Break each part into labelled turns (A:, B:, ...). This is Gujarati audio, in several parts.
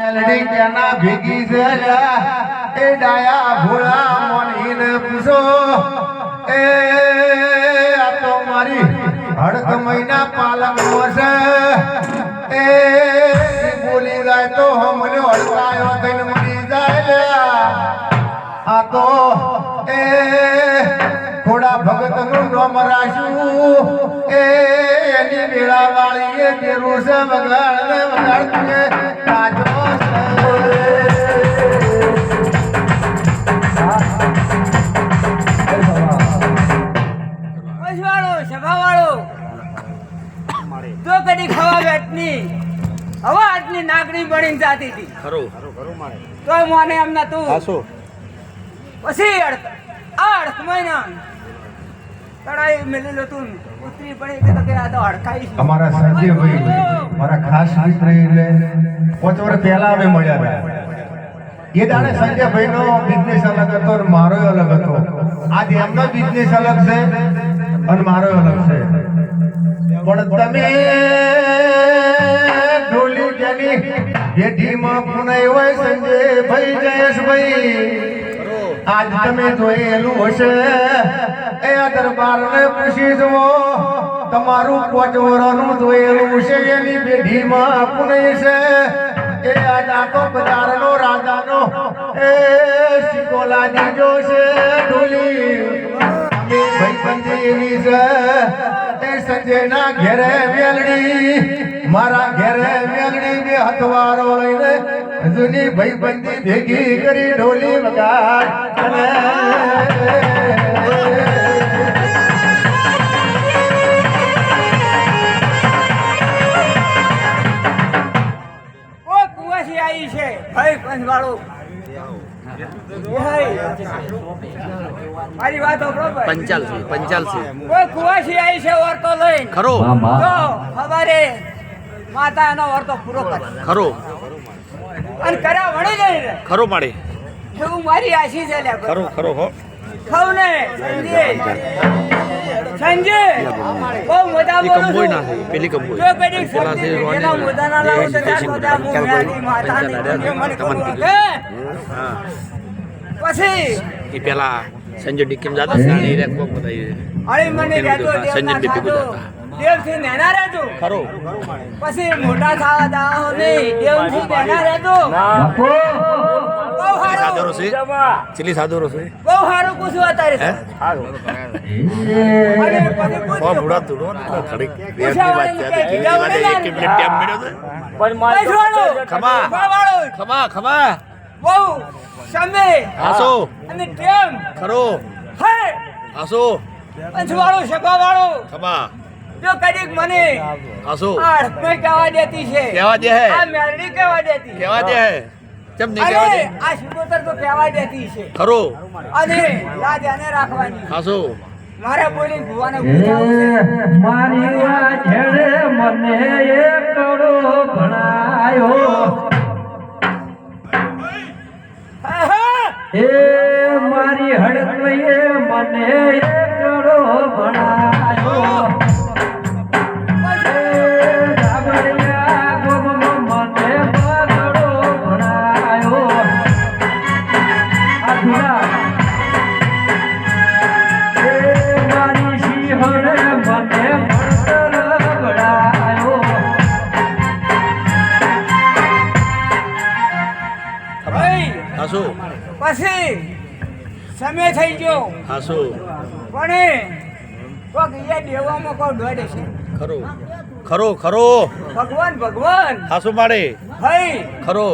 A: મેલડી કેના ભેગી છે એ ડાયા ભોળા મોનીને પૂછો એ આ તો મારી હડક મહિના પાલક છે એ બોલી જાય તો હમલ્યો હડકાયો થઈને મરી જાય આ તો એ થોડા ભગત નું નામ રાખ્યું એ એની વેળા વાળી એ તેરું છે વગાડ વગાડ તાજો
B: તો કદી ખવા બેઠની હવે આજની નાગરી બનીને જાતી હતી
C: ખરું
B: તો મોને એમના તું
C: હાસો
B: પછી અડક મહિના તડાઈ મેલેલો તું ઉતરી પડી કે આ તો અડકાઈ
A: અમારા સંજયભાઈ મારા ખાસ મિત્ર એટલે 5 વર્ષ પહેલા અમે મળ્યા હતા એ દાડે સંજયભાઈ નો બિઝનેસ અલગ હતો અને મારો અલગ હતો આજ એમનો બિઝનેસ અલગ છે અને મારો અલગ છે પણ તમે ઢોલી જેની ભેટીમાં પુનાઈ હોય સંજયભાઈ જયેશભાઈ આજ તમે જોયેલું હશે એ દરબારને પૂછી જુઓ તમારું 5 વર્ષનું જોયેલું છે એની પેઢીમાં પુનઈ છે એ આજ આખો બજારનો રાજાનો એ શિકોલા દીજો છે ઢોલી ભાઈબંધી એવી છે એ સંજયના ઘેરે મેલડી મારા ઘેરે મેલડી બે હથવારો લઈને જૂની ભાઈબંધી ભેગી કરી ઢોલી વગાડ
B: આવી છે ભાઈ પંચવાળો મારી વાત બરોબર
C: પંચાલસી
B: કોઈ કુવાસી આવી છે વર્તો લઈને
C: ખરો
B: તો સવારે માતા એનો વર્તો પૂરો કરે
C: ખરો
B: અને કર્યા વળી જઈને
C: ખરો માડે
B: એવું મારી આશી છે લે
C: ખરો ખરો હો
B: ખવ ને સંજય બહુ મજા
C: એ કંબોય ના છે પેલી કંબોય
B: જો કદી
C: પેલા છે
B: એના મોદાના લાવું છે ત્યાં બધા મુંયાની માતાની મને ખબર કે
C: હા
B: પછી
C: એ પેલા સંજય ડીકેમ જાતા સાડી રેક કોક બતાઈ
B: અરે મને રહેતો
C: સંજય ડીપી
B: દેવ દેવથી નેના રહેતો
C: ખરો
B: પછી મોટા થવા દાહો નહીં દેવથી નેના રહેતો બહુ
C: સાદો
B: સારું
C: છે ચીલી સાદો છે
B: બહુ સારું પૂછ્યું અત્યારે
C: હે
B: અરે પછી
C: ઓ
B: પૂછ્યું
C: બુડા તુડો ખડી દેવની વાત છે કેવી વાત એક મિનિટ ટાઈમ મળ્યો છે ખમા ખમા ખમા
B: બહુ સમય
C: હાસો
B: અને ટેમ
C: ખરો
B: હે
C: હાસો
B: પંચવાળો સભાવાળો
C: ખમા
B: જો કદીક મને
C: હાસો
B: આ હકમે કહેવા દેતી છે
C: કેવા દે હે
B: આ મેરડી કહેવા દેતી
C: કેવા દે હે કેમ નહીં કેવા
B: અરે
C: દે
B: આ શિકોતર તો કહેવા દેતી છે
C: ખરો
B: અને લાજ આને રાખવાની
C: હાસો
B: મારે બોલી ભુવાને પૂછાવું છે
D: મારી વાછડે મને એકડો ભણાયો
B: હા, હા.
D: એ મારી હડકઈએ મને એકડો ભણાયો એ ધાબળિયા ગોમમાં મને બગડો ભણાયો આ ધૂળા એ મારી સિંહણે મને ભણતર ભણાયો
B: ભાઈ
C: હાસો
B: પછી સમય થઈ ગયો
C: હાસો
B: પણ કોક એ દેવામાં કોઈ દોડે છે
C: ખરો ખરો ખરો
B: ભગવાન ભગવાન
C: હાસો માડે
B: ભાઈ
C: ખરો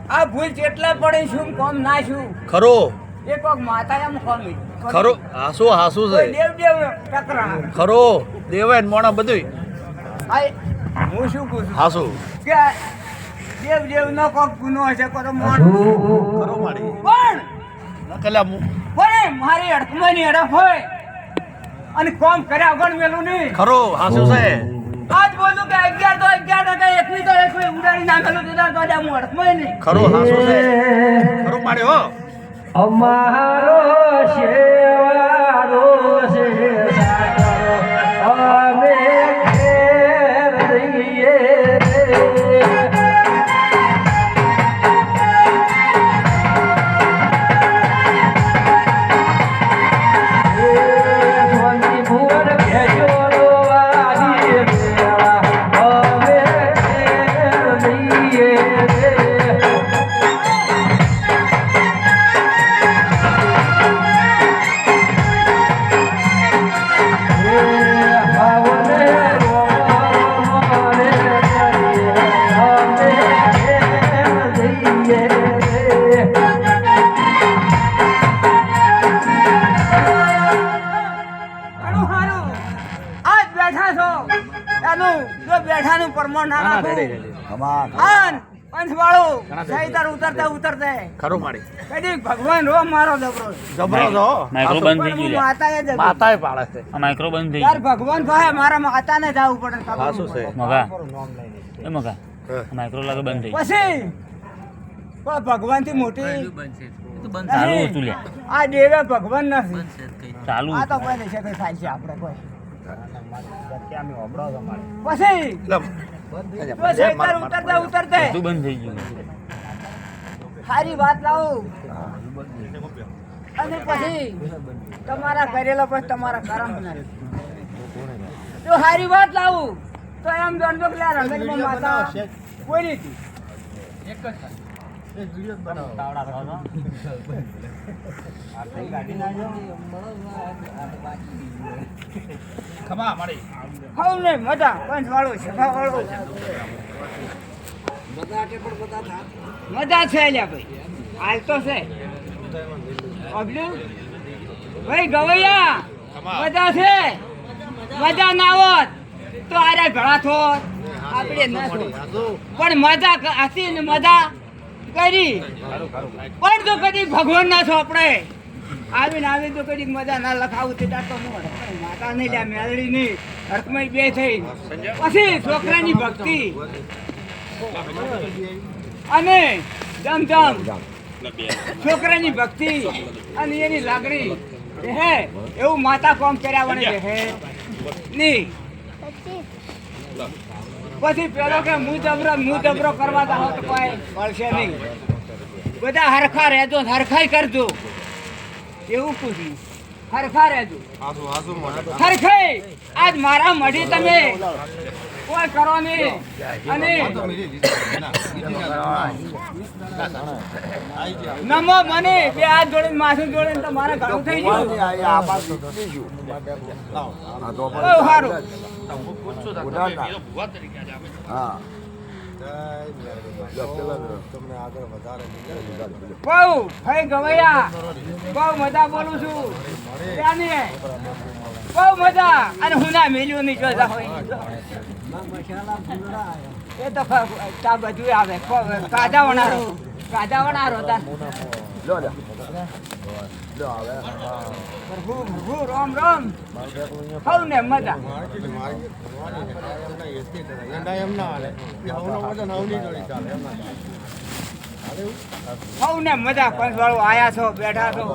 B: આ ભૂલ જેટલા પડે શું કોમ ના શું
C: ખરો
B: એ કોક માતા એમ કોમી
C: ખરો હાસો હાસો
B: કોઈ
C: છે
B: દેવ દેવ ટકરા
C: ખરો દેવેન મોણા બધું
B: આ હું શું પૂછું
C: હાસો
B: કે દેવ દેવ નો કોક ગુનો હશે કો તો મોણ
C: ખરો માડી
B: પણ
C: કલા
B: પણ મારી અડકમાની અડક હોય અને કોમ કર્યા વગર મેલું નહીં
C: ખરો હાસો છે
B: આજ બોલું કે 11 તો 11 કે એકની તો એક ઉડાડી નાખેલું દીધા તો આજે હું અડકમાય નહીં
C: ખરો હાસો છે ખરો માડે હો
D: અમારો શેવાળો છે સાગરો અમે ઘેર રહીએ રે
B: આન પંચવાળો સહીતર ઉતરતા
C: ખરું મારી
B: કદી ભગવાન રો મારો જબરો
C: જબરો છો
E: માઇક્રો બંધ થઈ
B: પણ હું
E: ગયું
B: માતાએ જ
C: માતાએ પાડે છે
E: આ માઇક્રો બંધ થઈ
B: યાર ભગવાન પાસે મારા માતાને જવું પડે ખબર
C: સાચું છે
E: ગયું મગા એ મગા આ માઇક્રો લાગે બંધ થઈ ગયું.
B: પછી કોઈ ભગવાન થી મોટી
E: ચાલુ હતું લે
B: આ દેવે ભગવાન નથી
E: ચાલુ
B: આ તો કોઈ નહીં શકે થાય છે આપણે કોઈ પછી તો સહીતર ઉતરતા
E: બધું બંધ થઈ ગયું.
B: સારી વાત લાવું અને પછી તમારા કરેલો પછી તમારા કરમ ના જો સારી વાત લાવું તો એમ જાણજો કે આ રંગમાં માતા કોઈ નથી
C: ખમા મારી
B: હવ ને મજા પંચવાળો સભાવાળો મજા છે અલ્યા ભાઈ હાલ તો છે અબલ્યું ભાઈ ગવૈયા મજા છે મજા ના હોત તો આરે ભેળા થોત આપણે ના થોત પણ મજા હતી ને મજા કરી પણ તો કદી ભગવાન ના છો આપણે આવીને તો કદી મજા ના લખાવું તે તો હું માતા નહીં લ્યા મેળડી નહીં હરકમાં બે થઈ પછી છોકરાની ભક્તિ અને જમ છોકરાની ભક્તિ અને એની લાગણી હે એવું માતા કોમ કર્યા વણે હે નહીં પછી પેલો કે હું જબરો કરવા દો તો કોઈ મળશે નહીં બધા હરખા રહેજો હરખાઈ કરજો એવું પૂછ્યું હરખા રહેજો હરખાઈ આજ મારા મઢી તમે કોઈ કરો નહીં અને નમો મને બે હાથ જોડીને માથું જોડીને તો મારે ઘણું થઈ ગયું બહુ સારું બહુ ભાઈ ગવૈયા બહુ મજા બોલું છું ત્યાંની બહુ મજા અને હું ના મેલ્યું નહીં જોતા હોય એ તો ચા બધું આવે કાજા વણારો હતા પ્રભુ રામ રામ હવ ને મજા હવ ને મજા પંચવાળો આયા છો બેઠા છો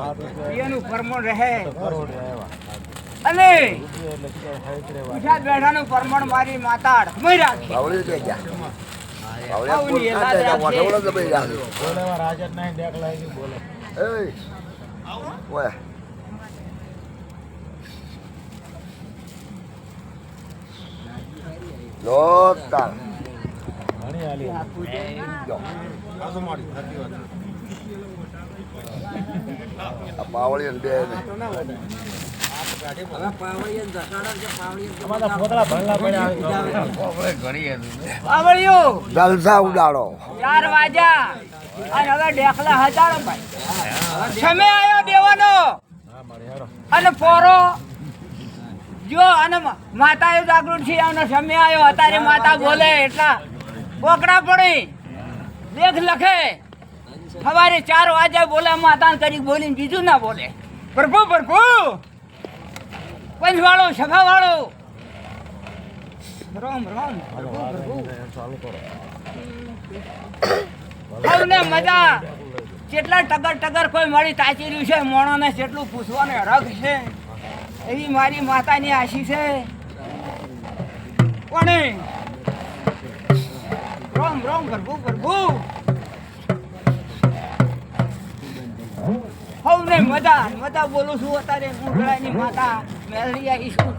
B: એનું પરમણ રહે અને ગુજરાત બેઠાનું પરમણ મારી માતા અડકમાં રાખી હવની એલા
F: પાવળી બે
B: આવળ્યું
F: જલસા ઉડાડો
B: 4 વાગ્યા અને હવે ડેખલા હજારો ભાઈ સમય આવ્યો દેવાનો અને પોરો જો અને માતા એ જાગૃત છે એનો સમય આવ્યો અત્યારે માતા બોલે એટલા બોકડા પડી દેખ લખે સવારે 4 વાગે બોલે માતા કરી બોલીને બીજું ના બોલે પ્રભુ પંચવાળો સભાવાળો રામ હવને મજા કેટલા ટગર કોઈ મળી તાચી રહ્યું છે મોણોને કેટલું પૂછવાનો રગ છે એવી મારી માતાની આશી છે કોને રામ પ્રભુ હવને મજા બોલું છું અત્યારે મુંગળાની માતા મેલડી આવી છું